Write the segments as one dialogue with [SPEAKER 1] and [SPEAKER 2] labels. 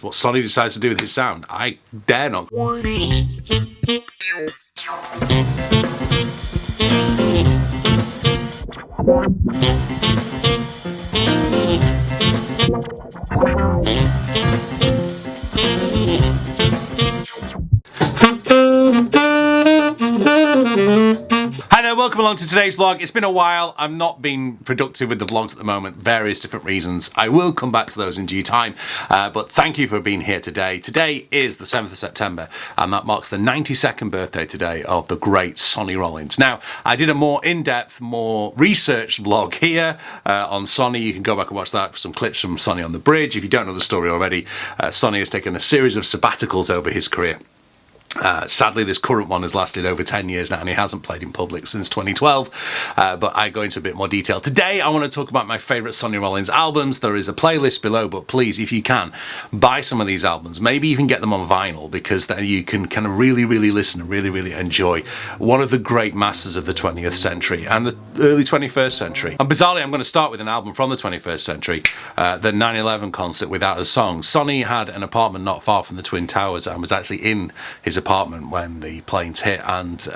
[SPEAKER 1] What Sonny decides to do with his sound, I dare not. Hi there, welcome along to today's vlog. It's been a while. I'm not being productive with the vlogs at the moment, various different reasons. I will come back to those in due time, but thank you for being here today. Today is the 7th of September, and that marks the 92nd birthday today of the great Sonny Rollins. Now, I did a more in-depth, more researched vlog here on Sonny. You can go back and watch that for some clips from Sonny on the Bridge. If you don't know the story already, Sonny has taken a series of sabbaticals over his career. Sadly, this current one has lasted over 10 years now, and he hasn't played in public since 2012, but I go into a bit more detail. Today, I want to talk about my favourite Sonny Rollins albums. There is a playlist below, but please, if you can, buy some of these albums. Maybe even get them on vinyl, because then you can kind of really listen and really enjoy one of the great masters of the 20th century and the early 21st century. And bizarrely, I'm going to start with an album from the 21st century, the 9/11 concert without a song. Sonny had an apartment not far from the Twin Towers and was actually in his apartment when the planes hit, and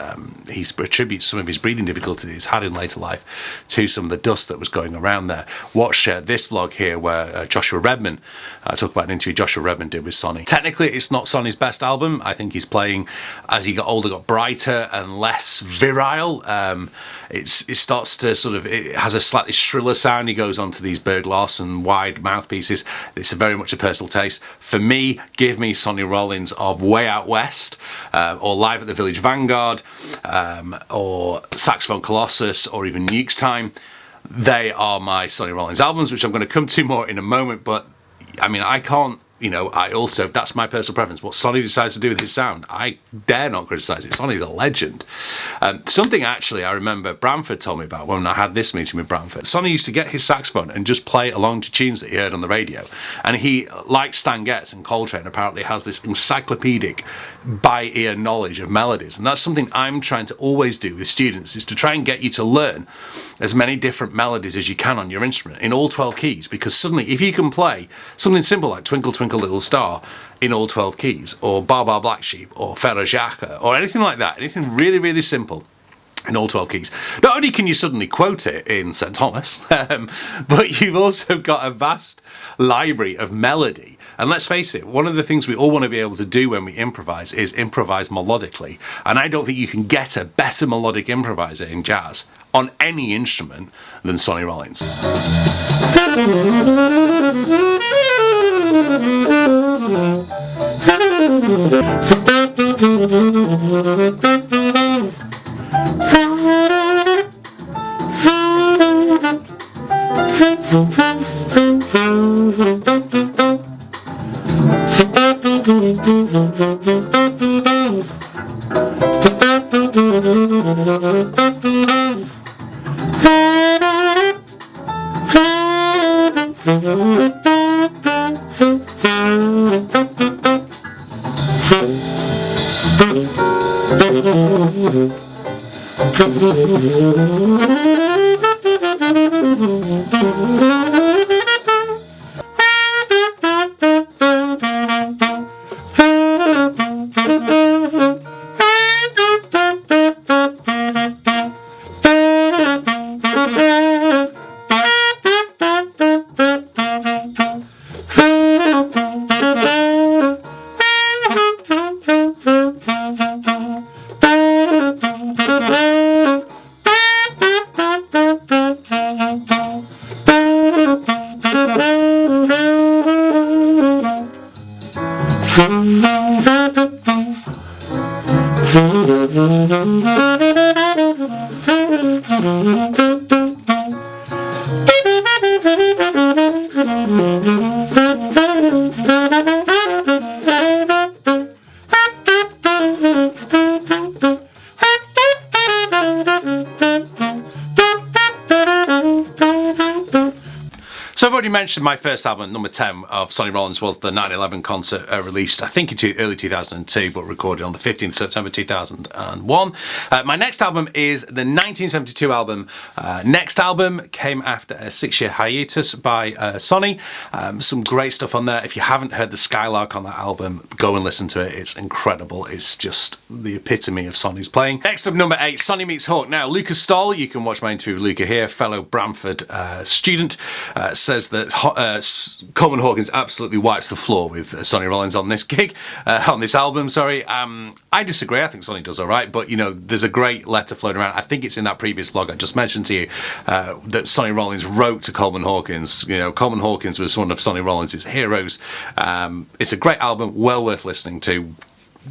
[SPEAKER 1] he attributes some of his breathing difficulties had in later life to some of the dust that was going around there. Watch this vlog here where Joshua Redman, I talk about an interview Joshua Redman did with Sonny. Technically, it's not Sonny's best album. I think he's playing, as he got older, got brighter and less virile. It starts to sort of, it has a slightly shriller sound. He goes on to these Berg Larsen wide mouthpieces. It's very much a personal taste. For me, give me Sonny Rollins of Way Out West, or Live at the Village Vanguard, or Saxophone Colossus, or even Nuke's Time. They are my Sonny Rollins albums, which I'm going to come to more in a moment, but I mean, I can't, you know, I also, that's my personal preference. What Sonny decides to do with his sound, I dare not criticise it. Sonny's a legend. Something actually I remember Bramford told me about when I had this meeting with Bramford. Sonny used to get his saxophone and just play along to tunes that he heard on the radio. And he, like Stan Getz and Coltrane, apparently has this encyclopedic by-ear knowledge of melodies. And that's something I'm trying to always do with students, is to try and get you to learn as many different melodies as you can on your instrument in all 12 keys, because suddenly if you can play something simple like Twinkle Twinkle Little Star in all 12 keys, or Bar Bar Black Sheep, or Ferro Jacques, or anything like that, anything really simple in all 12 keys, not only can you suddenly quote it in St. Thomas, but you've also got a vast library of melody. And let's face it, one of the things we all want to be able to do when we improvise is improvise melodically. And I don't think you can get a better melodic improviser in jazz on any instrument than Sonny Rollins. already mentioned my first album, number 10 of Sonny Rollins, was the 9/11 concert released, I think, in early 2002, but recorded on the 15th September 2001. My next album is the 1972 album. Next album came after a 6-year hiatus by Sonny. Some great stuff on there. If you haven't heard the Skylark on that album, go and listen to it. It's incredible. It's just the epitome of Sonny's playing. Next up, number 8, Sonny Meets Hawk. Now, Lucas Stoll, you can watch my interview with Luca here, fellow Bramford student, says that Coleman Hawkins absolutely wipes the floor with Sonny Rollins on this gig, on this album, sorry. I disagree. I think Sonny does all right, but, you know, there's a great letter floating around. I think it's in that previous vlog I just mentioned to you, that Sonny Rollins wrote to Coleman Hawkins. You know, Coleman Hawkins was one of Sonny Rollins' heroes. It's a great album, well worth listening to.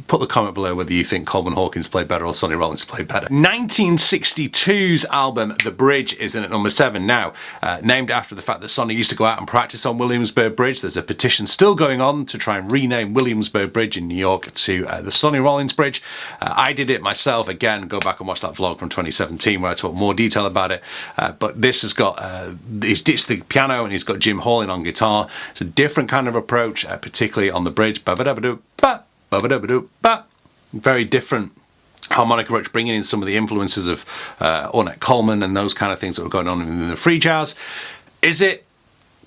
[SPEAKER 1] Put the comment below whether you think Coleman Hawkins played better or Sonny Rollins played better. 1962's album, The Bridge, is in at number 7 now. Named after the fact that Sonny used to go out and practice on Williamsburg Bridge. There's a petition still going on to try and rename Williamsburg Bridge in New York to the Sonny Rollins Bridge. I did it myself. Again, go back and watch that vlog from 2017 where I talk more detail about it. But this has got, he's ditched the piano and he's got Jim Hall in on guitar. It's a different kind of approach, particularly on the bridge. Ba-ba-da-ba-doo-ba. Very different harmonic approach, bringing in some of the influences of Ornette Coleman and those kind of things that were going on in the free jazz. Is it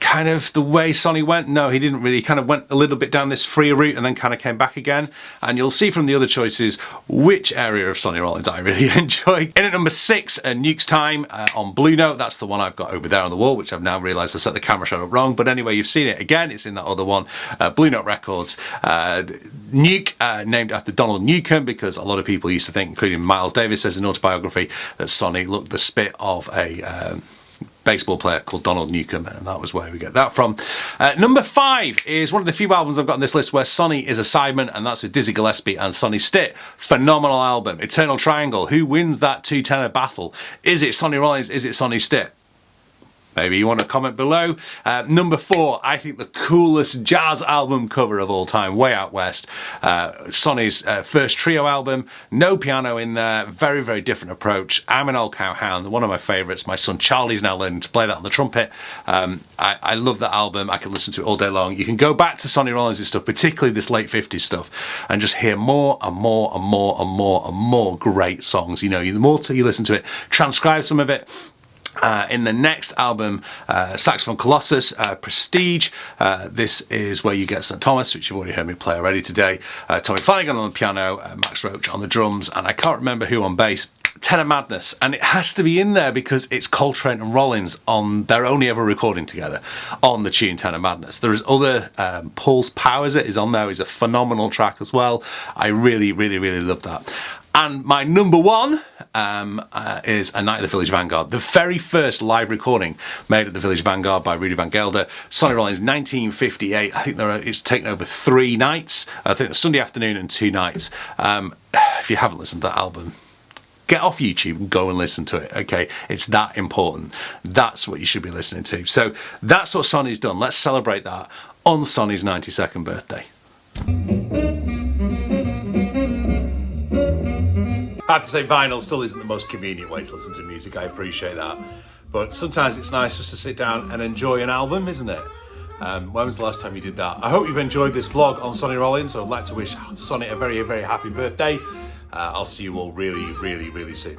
[SPEAKER 1] kind of the way Sonny went? No, he didn't really. He kind of went a little bit down this free route and then kind of came back again. And you'll see from the other choices which area of Sonny Rollins I really enjoy. In at number 6, Nuke's Time on Blue Note. That's the one I've got over there on the wall, which I've now realised I set the camera shot up wrong. But anyway, you've seen it again. It's in that other one, Blue Note Records. Nuke, named after Donald Newcombe, because a lot of people used to think, including Miles Davis says in autobiography, that Sonny looked the spit of a baseball player called Donald Newcombe, and that was where we get that from. Number 5 is one of the few albums I've got on this list where Sonny is a sideman, and that's with Dizzy Gillespie and Sonny Stitt. Phenomenal album. Eternal Triangle. Who wins that 2-tenor battle? Is it Sonny Rollins? Is it Sonny Stitt? Maybe you want to comment below. Number 4, I think the coolest jazz album cover of all time, Way Out West. Sonny's first trio album, no piano in there, very, very different approach. I'm an Old Cowhound, one of my favourites. My son Charlie's now learning to play that on the trumpet. I love that album. I can listen to it all day long. You can go back to Sonny Rollins' stuff, particularly this late 50s stuff, and just hear more and more and more and more and more great songs. You know, the more you listen to it, transcribe some of it. In the next album, Saxophone Colossus, Prestige, this is where you get St. Thomas, which you've already heard me play already today, Tommy Flanagan on the piano, Max Roach on the drums, and I can't remember who on bass. Tenor Madness, and it has to be in there because it's Coltrane and Rollins on their only ever recording together on the tune Tenor Madness. There is other, Paul's Powers It is on there. It's a phenomenal track as well. I really, really, really love that. And my number 1 is A Night at the Village Vanguard, the very first live recording made at the Village Vanguard by Rudy Van Gelder. Sonny Rollins, 1958. I think it's taken over 3 nights. I think it's Sunday afternoon and 2 nights. If you haven't listened to that album, get off YouTube and go and listen to it, okay? It's that important. That's what you should be listening to. So that's what Sonny's done. Let's celebrate that on Sonny's 92nd birthday. I have to say, vinyl still isn't the most convenient way to listen to music. I appreciate that. But sometimes it's nice just to sit down and enjoy an album, isn't it? When was the last time you did that? I hope you've enjoyed this vlog on Sonny Rollins. I'd like to wish Sonny a very, very happy birthday. I'll see you all really, really, really soon.